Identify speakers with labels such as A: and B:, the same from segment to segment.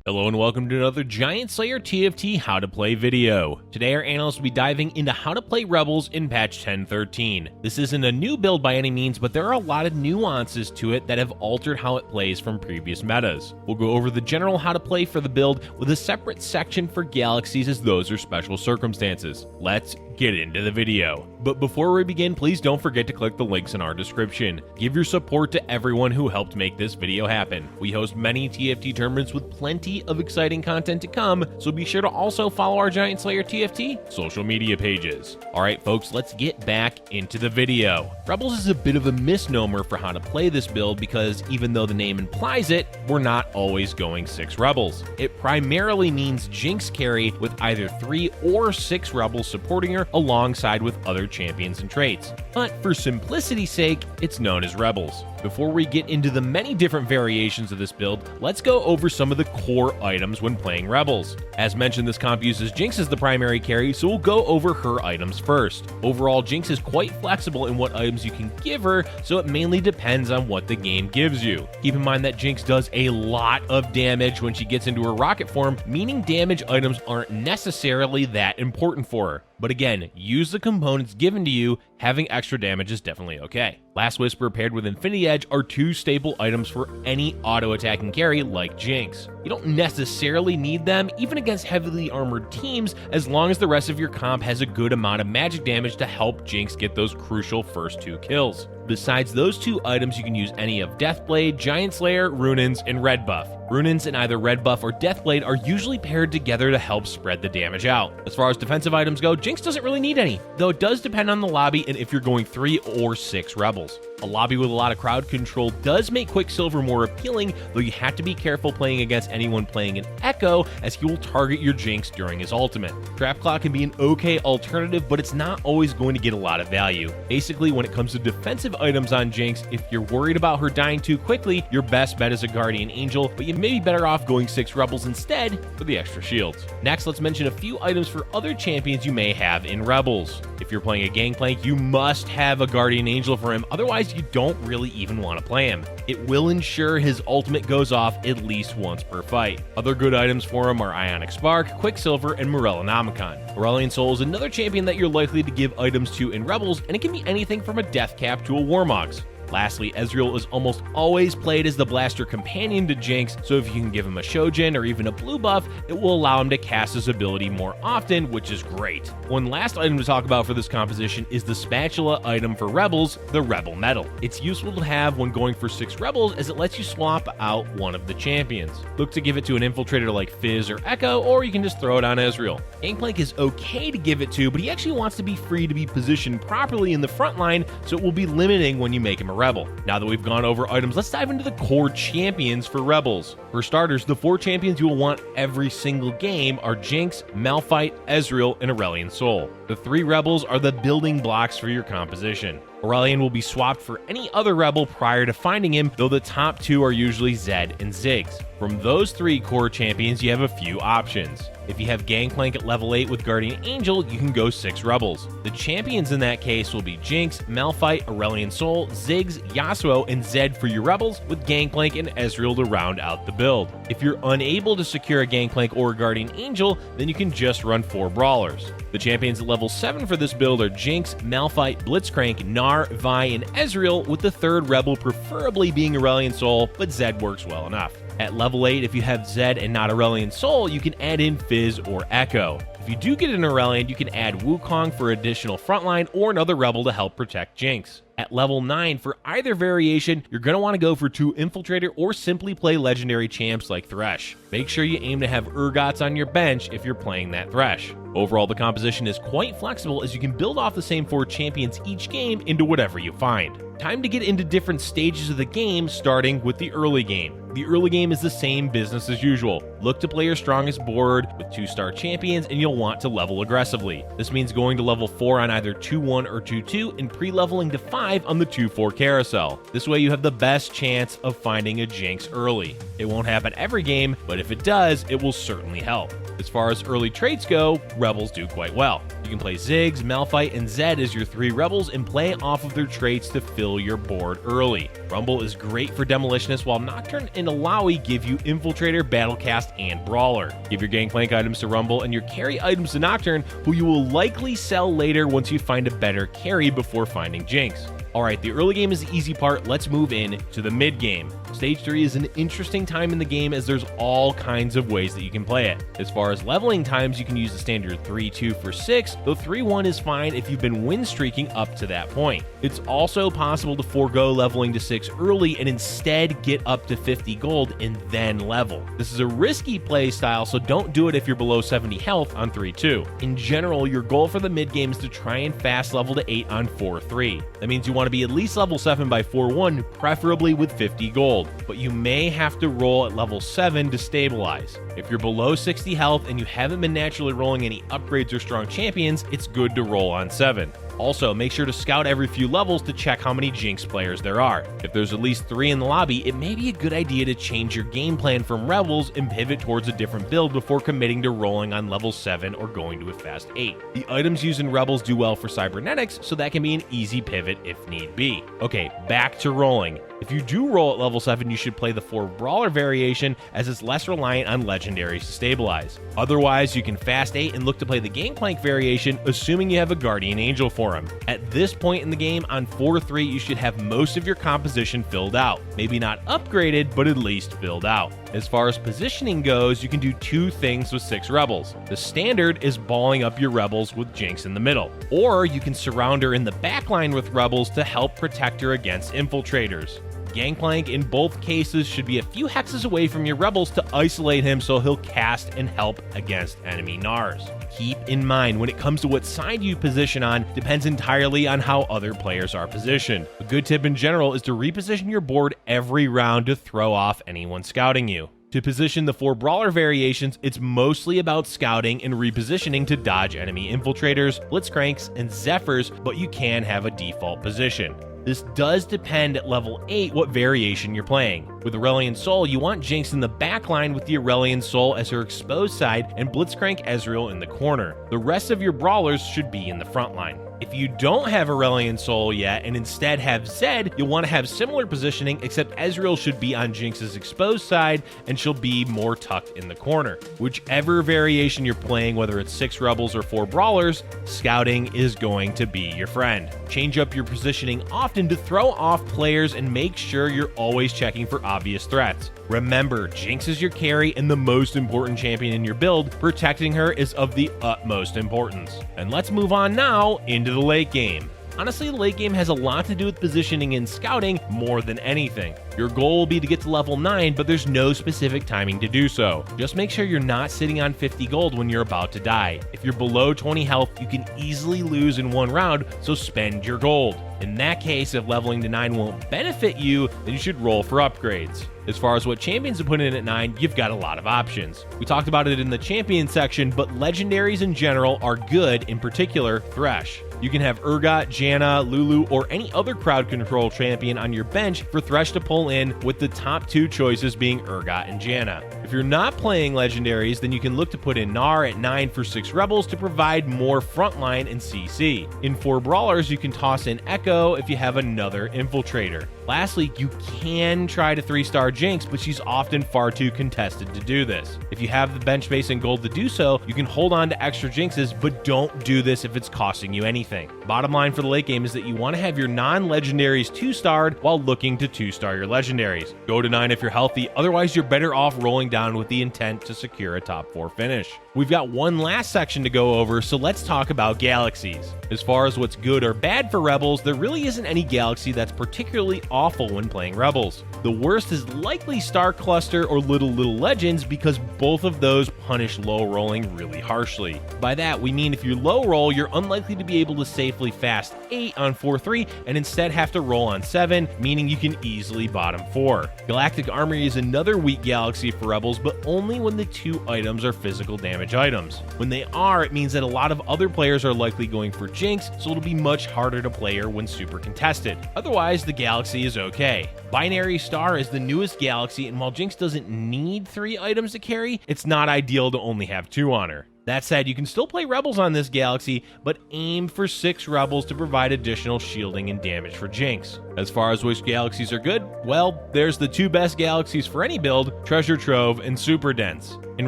A: Hello and welcome to another Giant Slayer TFT How to Play video. Today our analyst will be diving into how to play Rebels in patch 10.13. This isn't a new build by any means, but there are a lot of nuances to it that have altered how it plays from previous metas. We'll go over the general how to play for the build with a separate section for Galaxies as those are special circumstances. Let's get into the video. But before we begin, please don't forget to click the links in our description. Give your support to everyone who helped make this video happen. We host many TFT tournaments with plenty of exciting content to come, so be sure to also follow our Giant Slayer TFT social media pages. Alright folks, let's get back into the video. Rebels is a bit of a misnomer for how to play this build because even though the name implies it, we're not always going 6 Rebels. It primarily means Jinx carry with either 3 or 6 Rebels supporting her alongside with other champions and traits. But for simplicity's sake, it's known as Rebels. Before we get into the many different variations of this build, let's go over some of the core items when playing Rebels. As mentioned, this comp uses Jinx as the primary carry, so we'll go over her items first. Overall, Jinx is quite flexible in what items you can give her, so it mainly depends on what the game gives you. Keep in mind that Jinx does a lot of damage when she gets into her rocket form, meaning damage items aren't necessarily that important for her. But again, use the components given to you, having extra damage is definitely okay. Last Whisper paired with Infinity Edge are 2 staple items for any auto-attacking carry like Jinx. You don't necessarily need them, even against heavily armored teams, as long as the rest of your comp has a good amount of magic damage to help Jinx get those crucial first 2 kills. Besides those 2 items, you can use any of Deathblade, Giant Slayer, Runins, and Red Buff. Runins and either Red Buff or Deathblade are usually paired together to help spread the damage out. As far as defensive items go, Jinx doesn't really need any, though it does depend on the lobby and if you're going 3 or 6 Rebels. A lobby with a lot of crowd control does make Quicksilver more appealing, though you have to be careful playing against anyone playing an Echo, as he will target your Jinx during his ultimate. Trap Claw can be an okay alternative, but it's not always going to get a lot of value. Basically, when it comes to defensive items on Jinx, if you're worried about her dying too quickly, your best bet is a Guardian Angel, but you may be better off going 6 Rebels instead for the extra shields. Next, let's mention a few items for other champions you may have in Rebels. If you're playing a Gangplank, you must have a Guardian Angel for him, otherwise you don't really even want to play him. It will ensure his ultimate goes off at least once per fight. Other good items for him are Ionic Spark, Quicksilver, and Morellonomicon. Aurelion Sol is another champion that you're likely to give items to in Rebels, and it can be anything from a Death Cap to a Warmogs. Lastly, Ezreal is almost always played as the blaster companion to Jinx, so if you can give him a Shojin or even a blue buff, it will allow him to cast his ability more often, which is great. One last item to talk about for this composition is the spatula item for Rebels, the Rebel Medal. It's useful to have when going for 6 Rebels as it lets you swap out one of the champions. Look to give it to an infiltrator like Fizz or Echo, or you can just throw it on Ezreal. Gangplank is okay to give it to, but he actually wants to be free to be positioned properly in the front line, so it will be limiting when you make him a Rebel. Now that we've gone over items, let's dive into the core champions for Rebels. For starters, the 4 champions you will want every single game are Jinx, Malphite, Ezreal, and Aurelion Sol. The 3 Rebels are the building blocks for your composition. Aurelion will be swapped for any other Rebel prior to finding him, though the top 2 are usually Zed and Ziggs. From those 3 core champions, you have a few options. If you have Gangplank at level 8 with Guardian Angel, you can go 6 Rebels. The champions in that case will be Jinx, Malphite, Aurelion Sol, Ziggs, Yasuo, and Zed for your Rebels, with Gangplank and Ezreal to round out the build. If you're unable to secure a Gangplank or a Guardian Angel, then you can just run 4 Brawlers. The champions at level 7 for this build are Jinx, Malphite, Blitzcrank, Gnar, Vi, and Ezreal, with the 3rd Rebel preferably being Aurelion Sol, but Zed works well enough. At level 8, if you have Zed and not Aurelion Sol, you can add in Fizz or Echo. If you do get an Aurelion, you can add Wukong for additional frontline or another Rebel to help protect Jinx. At level 9, for either variation, you're going to want to go for 2 Infiltrator or simply play legendary champs like Thresh. Make sure you aim to have Urgots on your bench if you're playing that Thresh. Overall, the composition is quite flexible as you can build off the same 4 champions each game into whatever you find. Time to get into different stages of the game, starting with the early game. The early game is the same business as usual. Look to play your strongest board with 2-star champions, and you'll want to level aggressively. This means going to level 4 on either 2-1 or 2-2 and pre-leveling to 5 on the 2-4 carousel. This way you have the best chance of finding a Jinx early. It won't happen every game, but if it does, it will certainly help. As far as early traits go, Rebels do quite well. You can play Ziggs, Malphite, and Zed as your 3 Rebels and play off of their traits to fill your board early. Rumble is great for Demolitionist, while Nocturne and Alawi give you Infiltrator, Battlecast, and Brawler. Give your Gangplank items to Rumble and your carry items to Nocturne, who you will likely sell later once you find a better carry before finding Jinx. Alright, the early game is the easy part, let's move in to the mid game. Stage 3 is an interesting time in the game as there's all kinds of ways that you can play it. As far as leveling times, you can use the standard 3-2 for 6, though 3-1 is fine if you've been win streaking up to that point. It's also possible to forego leveling to 6 early and instead get up to 50 gold and then level. This is a risky play style, so don't do it if you're below 70 health on 3-2. In general, your goal for the mid game is to try and fast level to 8 on 4-3. That means you want to be at least level 7 by 4-1, preferably with 50 gold, but you may have to roll at level 7 to stabilize. If you're below 60 health and you haven't been naturally rolling any upgrades or strong champions, it's good to roll on 7. Also, make sure to scout every few levels to check how many Jinx players there are. If there's at least 3 in the lobby, it may be a good idea to change your game plan from Rebels and pivot towards a different build before committing to rolling on level 7 or going to a fast 8. The items used in Rebels do well for cybernetics, so that can be an easy pivot if need be. Okay, back to rolling. If you do roll at level 7, you should play the 4 Brawler variation, as it's less reliant on legendaries to stabilize. Otherwise, you can fast 8 and look to play the Gangplank variation, assuming you have a Guardian Angel for him. At this point in the game, on 4-3, you should have most of your composition filled out. Maybe not upgraded, but at least filled out. As far as positioning goes, you can do 2 things with 6 Rebels. The standard is balling up your Rebels with Jinx in the middle, or you can surround her in the backline with Rebels to help protect her against infiltrators. Gangplank in both cases should be a few hexes away from your Rebels to isolate him so he'll cast and help against enemy Nars. Keep in mind, when it comes to what side you position on, depends entirely on how other players are positioned. A good tip in general is to reposition your board every round to throw off anyone scouting you. To position the 4 Brawler variations, it's mostly about scouting and repositioning to dodge enemy infiltrators, blitzcranks, and zephyrs, but you can have a default position. This does depend at level 8 what variation you're playing. With Aurelion Sol, you want Jinx in the backline with the Aurelion Sol as her exposed side and Blitzcrank Ezreal in the corner. The rest of your brawlers should be in the front line. If you don't have Aurelion Sol yet and instead have Zed, you'll want to have similar positioning, except Ezreal should be on Jinx's exposed side and she'll be more tucked in the corner. Whichever variation you're playing, whether it's 6 Rebels or 4 Brawlers, scouting is going to be your friend. Change up your positioning often to throw off players and make sure you're always checking for obvious threats. Remember, Jinx is your carry and the most important champion in your build. Protecting her is of the utmost importance. And let's move on now into the late game. Honestly, the late game has a lot to do with positioning and scouting more than anything. Your goal will be to get to level 9, but there's no specific timing to do so. Just make sure you're not sitting on 50 gold when you're about to die. If you're below 20 health, you can easily lose in one round, so spend your gold. In that case, if leveling to 9 won't benefit you, then you should roll for upgrades. As far as what champions to put in at 9, you've got a lot of options. We talked about it in the champion section, but legendaries in general are good, in particular Thresh. You can have Urgot, Janna, Lulu, or any other crowd control champion on your bench for Thresh to pull in, with the top 2 choices being Urgot and Janna. If you're not playing legendaries, then you can look to put in Gnar at 9 for 6 Rebels to provide more frontline and CC. In 4 Brawlers, you can toss in Echo if you have another infiltrator. Lastly, you can try to 3-star Jinx, but she's often far too contested to do this. If you have the bench space and gold to do so, you can hold on to extra Jinxes, but don't do this if it's costing you anything. Bottom line for the late game is that you want to have your non-legendaries 2-starred while looking to 2-star your legendaries. Go to 9 if you're healthy, otherwise you're better off rolling down with the intent to secure a top 4 finish. We've got one last section to go over, so let's talk about galaxies. As far as what's good or bad for Rebels, there really isn't any galaxy that's particularly awful when playing Rebels. The worst is likely Star Cluster or Little Legends, because both of those punish low rolling really harshly. By that, we mean if you low roll, you're unlikely to be able to safely fast 8 on 4-3 and instead have to roll on 7, meaning you can easily bottom 4. Galactic Armory is another weak galaxy for Rebels, but only when the 2 items are physical damage items. When they are, it means that a lot of other players are likely going for Jinx, so it'll be much harder to play her when super contested. Otherwise, the galaxy is okay. Binary Star is the newest galaxy, and while Jinx doesn't need 3 items to carry, it's not ideal to only have 2 on her. That said, you can still play Rebels on this galaxy, but aim for 6 Rebels to provide additional shielding and damage for Jinx. As far as which galaxies are good, well, there's the 2 best galaxies for any build, Treasure Trove and Super Dense. In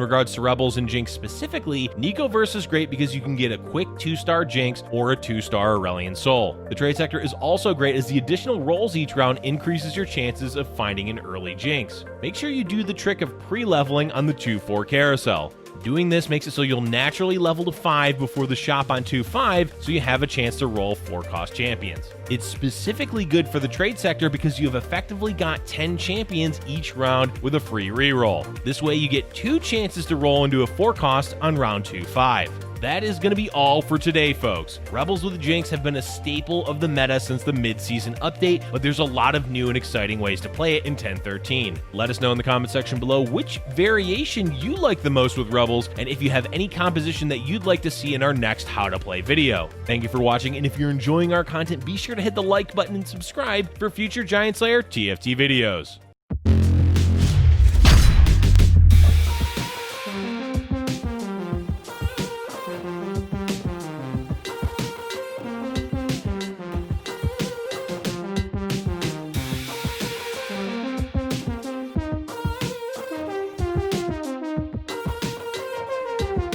A: regards to Rebels and Jinx specifically, Nicoverse is great because you can get a quick 2-star Jinx or a 2-star Aurelian Soul. The Trade Sector is also great as the additional rolls each round increases your chances of finding an early Jinx. Make sure you do the trick of pre-leveling on the 2-4 carousel. Doing this makes it so you'll naturally level to 5 before the shop on 2-5, so you have a chance to roll 4-cost champions. It's specifically good for the trade sector because you have effectively got 10 champions each round with a free reroll. This way you get 2 chances to roll into a 4-cost on round 2-5. That is going to be all for today, folks. Rebels with Jinx have been a staple of the meta since the mid-season update, but there's a lot of new and exciting ways to play it in 10.13. Let us know in the comment section below which variation you like the most with Rebels, and if you have any composition that you'd like to see in our next How to Play video. Thank you for watching, and if you're enjoying our content, be sure to hit the like button and subscribe for future Giant Slayer TFT videos.